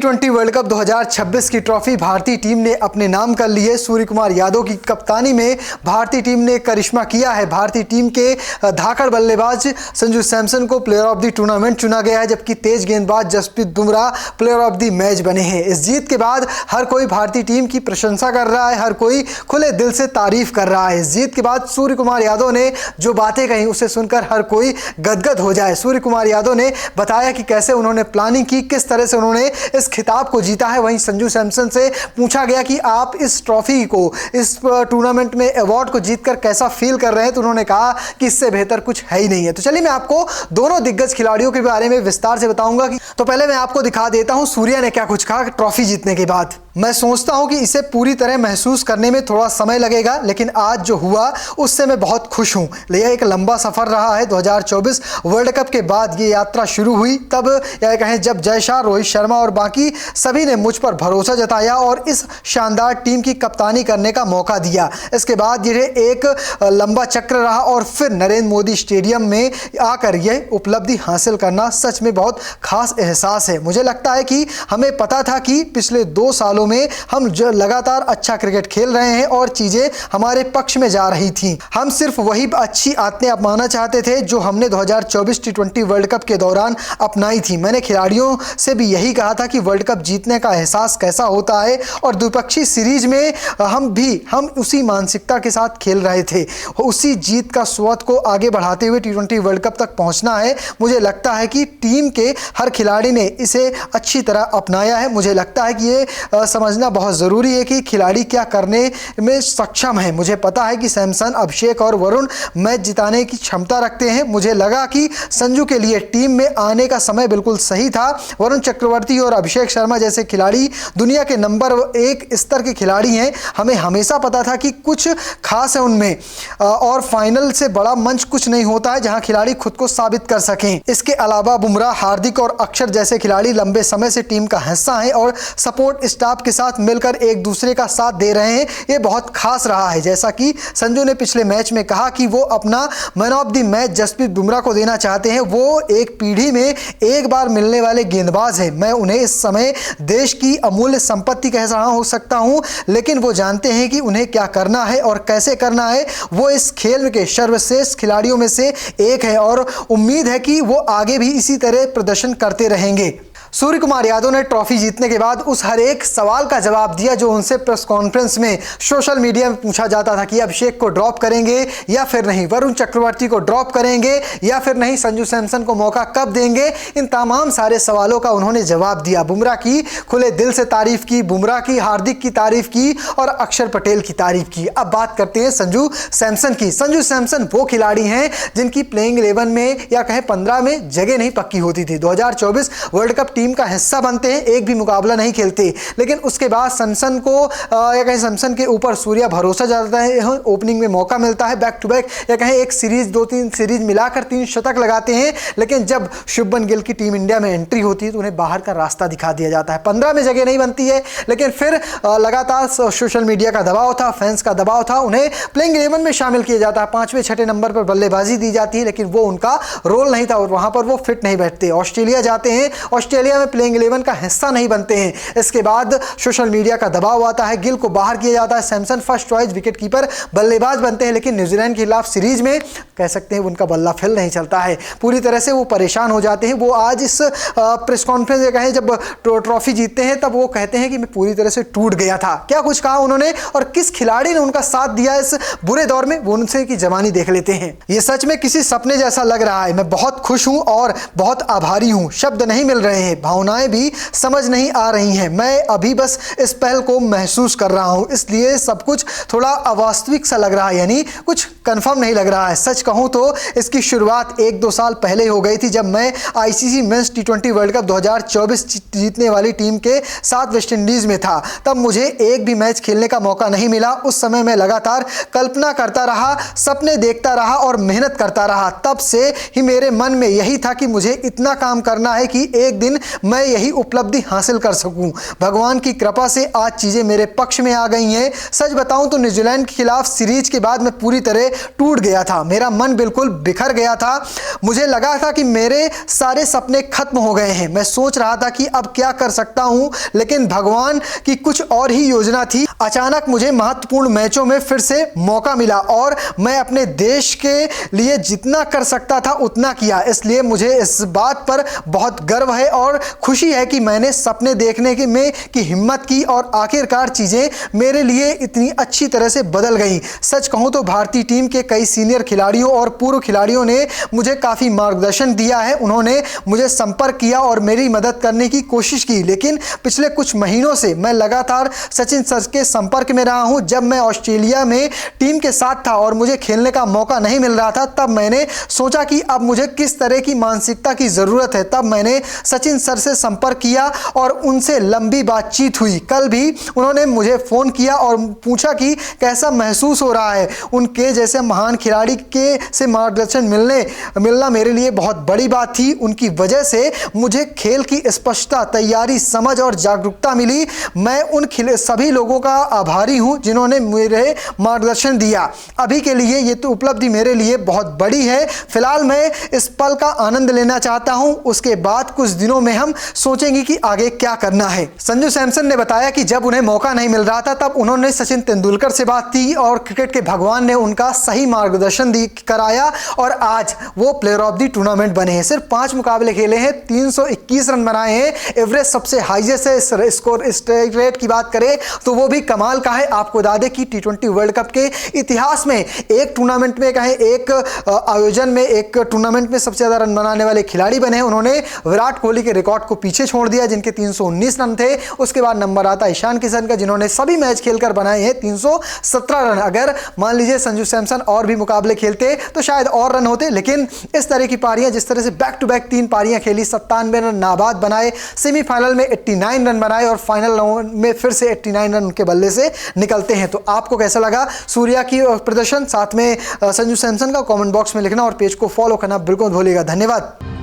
T20 world cup 2026 की trophy भारतीय team ने अपने नाम कर ली है। सूर्य कुमार यादव की कप्तानी में भारतीय टीम ने करिश्मा किया है। भारतीय टीम के धाकड़ बल्लेबाज संजू सैमसन को प्लेयर ऑफ द टूर्नामेंट चुना गया है, जबकि तेज गेंदबाज Jasprit Bumrah player of the match बने हैं। इस जीत के बाद हर कोई भारतीय टीम की प्रशंसा कर रहा है, हर कोई खुले दिल से तारीफ कर रहा है। इस जीत के बाद सूर्य कुमार यादव ने जो बातें कही उसे सुनकर हर कोई गदगद हो जाए। सूर्य कुमार यादव ने बताया कि कैसे उन्होंने प्लानिंग की, किस तरह से उन्होंने इस खिताब को जीता है। वहीं संजू सैमसन से पूछा गया कि आप इस ट्रॉफी को, इस टूर्नामेंट में अवार्ड को जीतकर कैसा फील कर रहे हैं, तो उन्होंने कहा कि इससे बेहतर कुछ है ही नहीं है। तो चलिए मैं आपको दोनों दिग्गज खिलाड़ियों के बारे में विस्तार से बताऊंगा। तो पहले मैं आपको दिखा देता हूं सूर्या ने क्या कुछ कहा ट्रॉफी जीतने के बाद। मैं सोचता हूं कि इसे पूरी तरह महसूस करने में थोड़ा समय लगेगा, लेकिन आज जो हुआ उससे मैं बहुत खुश हूं। यह एक लंबा सफर रहा है। 2024 वर्ल्ड कप के बाद ये यात्रा शुरू हुई, तब यह कहें जब जय शाह, रोहित शर्मा और बाकी सभी ने मुझ पर भरोसा जताया और इस शानदार टीम की कप्तानी करने का मौका दिया। इसके बाद यह एक लंबा चक्र रहा और फिर नरेंद्र मोदी स्टेडियम में आकर यह उपलब्धि हासिल करना सच में बहुत खास एहसास है। मुझे लगता है कि हमें पता था कि पिछले 2 सालों में हम जो लगातार अच्छा क्रिकेट खेल रहे हैं और चीजें हमारे पक्ष में जा रही थीं। हम सिर्फ वही अच्छी आदतें अपनाना चाहते थे जो हमने 2024 T20 वर्ल्ड कप के दौरान अपनाई थी। मैंने खिलाड़ियों से भी यही कहा था कि वर्ल्ड कप जीतने का एहसास कैसा होता है और द्विपक्षीय सीरीज में हम उसी मानसिकता के साथ खेल रहे थे। उसी जीत का स्वाद को आगे बढ़ाते हुए T20 वर्ल्ड कप तक पहुंचना है। मुझे लगता है कि टीम के हर खिलाड़ी ने इसे अच्छी तरह अपनाया है। मुझे लगता है कि ये समझना बहुत ज़रूरी है कि खिलाड़ी क्या करने में सक्षम है। मुझे पता है कि सैमसन, अभिषेक और वरुण मैच जिताने की क्षमता रखते हैं। मुझे लगा कि संजू के लिए टीम में आने का समय बिल्कुल सही था। वरुण चक्रवर्ती और अभिषेक शर्मा जैसे खिलाड़ी दुनिया के नंबर 1 स्तर के खिलाड़ी हैं। हमें हमेशा पता था कि कुछ खास है उनमें और फाइनल से बड़ा मंच कुछ नहीं होता है जहां खिलाड़ी खुद को साबित कर सकें। इसके अलावा बुमराह, हार्दिक और अक्षर जैसे खिलाड़ी लंबे समय से टीम का हिस्सा हैं और सपोर्ट स्टाफ के साथ मिलकर एक दूसरे का साथ दे रहे हैं। ये बहुत खास रहा है। जैसा कि संजू ने पिछले मैच में कहा कि वो अपना man of the match Jasprit Bumrah को देना चाहते हैं। वो एक पीढ़ी में एक बार मिलने वाले गेंदबाज हैं। मैं उन्हें इस समय देश की अमूल्य संपत्ति कह रहा हो सकता हूं, लेकिन वो जानते हैं कि उन्हें क्या करना है और कैसे करना है। वो इस खेल के सर्वश्रेष्ठ खिलाड़ियों में से एक है और उम्मीद है कि वो आगे भी इसी तरह प्रदर्शन करते रहेंगे। सूर्य कुमार यादव ने ट्रॉफी जीतने के बाद उस हर एक सवाल का जवाब दिया जो उनसे प्रेस कॉन्फ्रेंस में, सोशल मीडिया में पूछा जाता था कि अभिषेक को ड्रॉप करेंगे या फिर नहीं, वरुण चक्रवर्ती को ड्रॉप करेंगे या फिर नहीं, संजू सैमसन को मौका कब देंगे। इन तमाम सारे सवालों का उन्होंने जवाब दिया। बुमराह की खुले दिल से तारीफ की, बुमराह की, हार्दिक की तारीफ की और अक्षर पटेल की तारीफ की। अब बात करते हैं संजू सैमसन की। संजू सैमसन वो खिलाड़ी हैं जिनकी प्लेइंग 11 में या कहें 15 में जगह नहीं पक्की होती थी। 2024 वर्ल्ड कप टीम का हिस्सा बनते हैं, एक भी मुकाबला नहीं खेलते, लेकिन उसके बाद सैमसन को या कहें सैमसन के ऊपर सूर्या भरोसा जाता है। ओपनिंग में मौका मिलता है, बैक टू बैक या कहें एक सीरीज, 2-3 सीरीज मिलाकर 3 शतक लगाते हैं। लेकिन जब शुभमन गिल की टीम इंडिया में एंट्री होती है तो उन्हें बाहर का रास्ता दिखा दिया जाता है। 15 में जगह नहीं बनती है, लेकिन फिर लगातार सोशल मीडिया का दबाव था, फैंस का दबाव था, उन्हें प्लेइंग 11 में शामिल किया जाता है। 5वें 6ठे नंबर पर बल्लेबाजी दी जाती है, लेकिन वो उनका रोल नहीं था और वहां पर वो फिट नहीं बैठते। ऑस्ट्रेलिया जाते हैं, ऑस्ट्रेलिया में प्लेइंग 11 का हिस्सा नहीं बनते हैं। इसके बाद सोशल मीडिया का दबाव आता है, गिल को बाहर किया जाता है। सैमसन फर्स्ट चॉइस विकेटकीपर बल्लेबाज बनते हैं, लेकिन न्यूजीलैंड के खिलाफ सीरीज में कह सकते हैं उनका बल्ला फिल नहीं चलता है। पूरी तरह से वो परेशान हो जाते हैं। वो आज इस प्रेस कॉन्फ्रेंस में कहें जब ट्रॉफी जीतते हैं तब वो कहते हैं कि मैं पूरी तरह से टूट गया था। क्या कुछ कहा उन्होंने और किस खिलाड़ी ने उनका साथ दिया इस बुरे दौर में, वो उनसे की जवानी देख लेते हैं। ये सच में किसी सपने जैसा लग रहा है। मैं बहुत खुश हूं और बहुत आभारी हूं। शब्द नहीं मिल रहे हैं, भावनाएं भी समझ नहीं आ रही हैं। मैं अभी बस इस पहल को महसूस कर रहा हूं, इसलिए सब कुछ थोड़ा अवास्तविक सा लग रहा है, यानी कुछ कंफर्म नहीं लग रहा है। सच कहूं तो इसकी शुरुआत 1-2 साल पहले हो गई थी जब मैं ICC men's T20 world cup 2024 जीतने वाली टीम के साथ वेस्ट इंडीज में था। तब मुझे एक भी मैच खेलने का मौका नहीं मिला। उस समय मैं लगातार कल्पना करता रहा, सपने देखता रहा और मेहनत करता रहा। तब से ही मेरे मन में यही था कि मुझे इतना काम करना है कि एक दिन मैं यही उपलब्धि हासिल कर सकूं। भगवान की कृपा से आज चीज़ें मेरे पक्ष में आ गई हैं। सच बताऊं तो न्यूजीलैंड के खिलाफ सीरीज के बाद मैं पूरी तरह टूट गया था। मेरा मन बिल्कुल बिखर गया था। मुझे लगा था कि मेरे सारे सपने खत्म हो गए हैं। मैं सोच रहा था कि अब क्या कर सकता हूं, लेकिन भगवान की कुछ और ही योजना थी। अचानक मुझे महत्वपूर्ण मैचों में फिर से मौका मिला और मैं अपने देश के लिए जितना कर सकता था उतना किया। इसलिए मुझे इस बात पर बहुत गर्व है और खुशी है कि मैंने सपने देखने की हिम्मत की और आखिरकार चीज़ें मेरे लिए इतनी अच्छी तरह से बदल गई। सच कहूं तो भारतीय टीम के कई सीनियर खिलाड़ियों और पूर्व खिलाड़ियों ने मुझे काफ़ी मार्गदर्शन दिया है। उन्होंने मुझे संपर्क किया और मेरी मदद करने की कोशिश की, लेकिन पिछले कुछ महीनों से मैं लगातार सचिन सर के संपर्क में रहा हूं। जब मैं ऑस्ट्रेलिया में टीम के साथ था और मुझे खेलने का मौका नहीं मिल रहा था, तब मैंने सोचा कि अब मुझे किस तरह की मानसिकता की ज़रूरत है। तब मैंने सचिन सर से संपर्क किया और उनसे लंबी बातचीत हुई। कल भी उन्होंने मुझे फ़ोन किया और पूछा कि कैसा महसूस हो रहा है। उनके जैसे महान खिलाड़ी के से मार्गदर्शन मिलना मेरे लिए बहुत बड़ी बात थी। उनकी वजह से मुझे खेल की स्पष्टता, तैयारी, समझ और जागरूकता मिली। मैं उन सभी लोगों का आभारी हूं जिन्होंने मेरे मार्गदर्शन दिया। अभी के लिए ये तो उपलब्धि मेरे लिए बहुत बड़ी है। फिलहाल मैं इस पल का आनंद लेना चाहता हूं। उसके बाद कुछ दिनों में हम सोचेंगे कि आगे क्या करना है। संजू सैमसन ने बताया कि जब उन्हें मौका नहीं मिल रहा था तब उन्होंने सचिन तेंदुलकर से बात की और क्रिकेट के भगवान ने उनका सही मार्गदर्शन कराया और आज वो प्लेयर ऑफ द टूर्नामेंट बने हैं। सिर्फ 5 मुकाबले खेले हैं, 321 रन बनाए हैं। एवरेज सबसे हाईएस्ट है। स्कोर स्ट्राइक रेट की बात करें तो वो भी कमाल का है। आपको बता दें कि T20 वर्ल्ड कप के इतिहास में एक टूर्नामेंट में कहें, एक आयोजन में, एक टूर्नामेंट में सबसे ज़्यादा रन बनाने वाले खिलाड़ी बने हैं। उन्होंने विराट कोहली के रिकॉर्ड को पीछे छोड़ दिया जिनके 319 रन थे। उसके बाद नंबर आता है ईशान किशन का, जिन्होंने सभी मैच खेलकर बनाए हैं 317 रन। अगर मान लीजिए संजू सैमसन और भी मुकाबले खेलते तो शायद और रन होते, लेकिन इस तरह की पारियां, जिस तरह से बैक टू बैक 3 पारियां खेली, 97 रन नाबाद बनाए, सेमीफाइनल में 89 रन बनाए और फाइनल में फिर से 89 रन उनके बल्ले से निकलते हैं। तो आपको कैसा लगा सूर्या की प्रदर्शन, साथ में संजू सैमसन का, कमेंट बॉक्स में लिखना और पेज को फॉलो करना बिल्कुल भूलिएगा। धन्यवाद।